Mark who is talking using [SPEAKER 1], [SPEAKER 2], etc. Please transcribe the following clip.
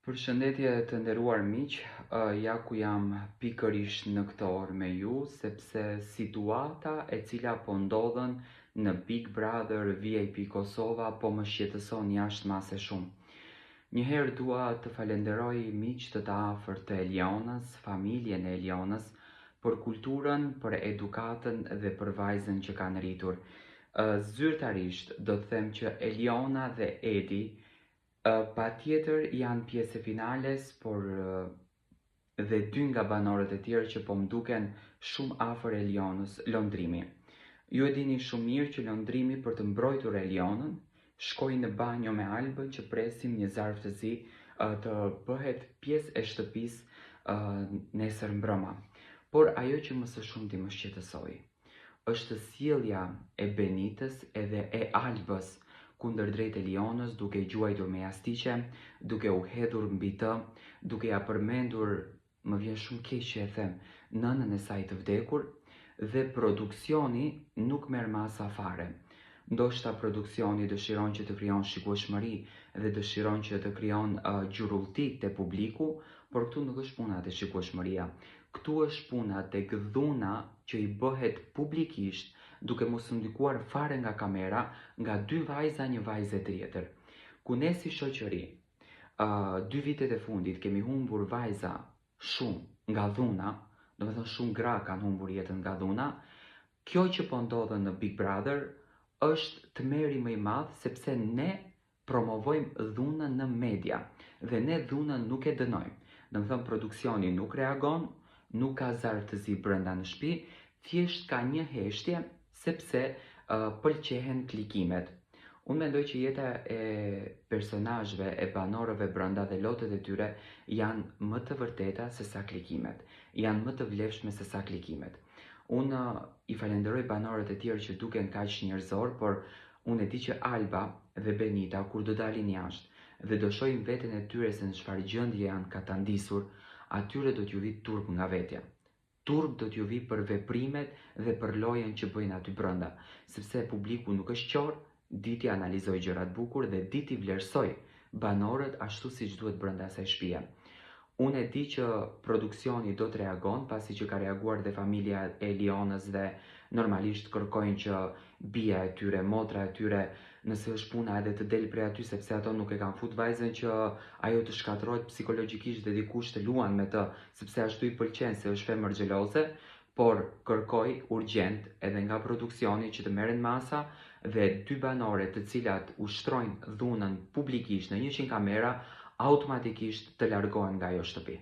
[SPEAKER 1] Përshëndetje të nderuar miq, ja ku jam pikërisht në këtë orë me ju, sepse situata e cila po ndodhen në Big Brother VIP Kosova po më shqetëson jashtë mase shumë. Njëherë dua të falenderoj miq të afërt të Elionës, familjen e Elionës, për kulturën, për edukatën dhe për vajzën që kanë rritur. Zyrtarisht do të them që Eliona dhe Edi pa tjetër janë pjesë e finales, por dhe dy nga banorët e tjerë që po mduken shumë afër Elionës, Londrimi. Ju e dini shumë mirë që Londrimi për të mbrojtur Elionën shkoi në banjo me Albën që presim një zarf të zi të bëhet pjesë e shtëpisë nesër mbrëma. Por ajo që më së shumti më shqetësoi është sjellja e Benitës edhe e Albës kundër drejt Elionës, duke i gjuajtur me jastiqe, duke u hedhur mbi të, duke ja përmendur, më vjen shumë keq që e them, nënën e saj të vdekur, dhe produksioni nuk merr masa fare. Ndoshta produksioni dëshiron që të krijon shikueshmëri dhe dëshiron që të krijon gjurullti te publiku, por këtu nuk është puna te shikueshmëria. Këtu është puna tek dhuna që i bëhet publikisht, duke mos u ndikuar fare nga kamera, nga dy vajza, një vajzë tjetër. Ku ne si shoqëri, 2 vitet e fundit kemi humbur vajza shumë nga dhuna, do të thënë shumë gra kanë humbur jetën nga dhuna. Kjo që po ndodhen në Big Brother është tmerri më i madh, sepse ne promovojmë dhunën në media dhe ne dhunën nuk e dënojmë. Do të thënë produksioni nuk reagon, nuk ka zarf të zi brenda në shtëpi, thjesht ka një heshtje sepse pëlqehen klikimet. Unë mendoj që jeta e personazhëve, e banorëve brenda dhe lotët e tyre janë më të vërteta se sa klikimet, janë më të vlefshme se sa klikimet. Unë i falenderoj banorët e tjerë që duken kaq njerëzor, por unë e di që Alba dhe Benita kur do dalin jashtë dhe do shohin veten e tyre se në çfarë gjendje janë ka ta ndisur, atyre do t'ju vi turp nga vetja. Turp do t'ju vi për veprimet dhe për lojën që bëjnë aty brenda, sepse publiku nuk është qor, diti analizoj gjërat bukur dhe diti vlerësoj banorët ashtu siç duhet brenda asaj shtëpie. Unë e di që produksioni do të reagon, pasi që ka reaguar dhe familja e Elionës dhe normalisht kërkojnë që bia e tyre, motra e tyre, nëse është puna edhe të del prej aty, sepse ato nuk e kanë fut vajzën që ajo të shkatërrohet psikologjikisht dhe dikush të luan me të, sepse ashtu i pëlqen se është femër xheloze, por kërkoj urgjent edhe nga produksioni që të merren masa dhe 2 banore të cilat ushtrojnë dhunën publikisht në 100 kamera automatikisht të largohen nga ajo shtëpi.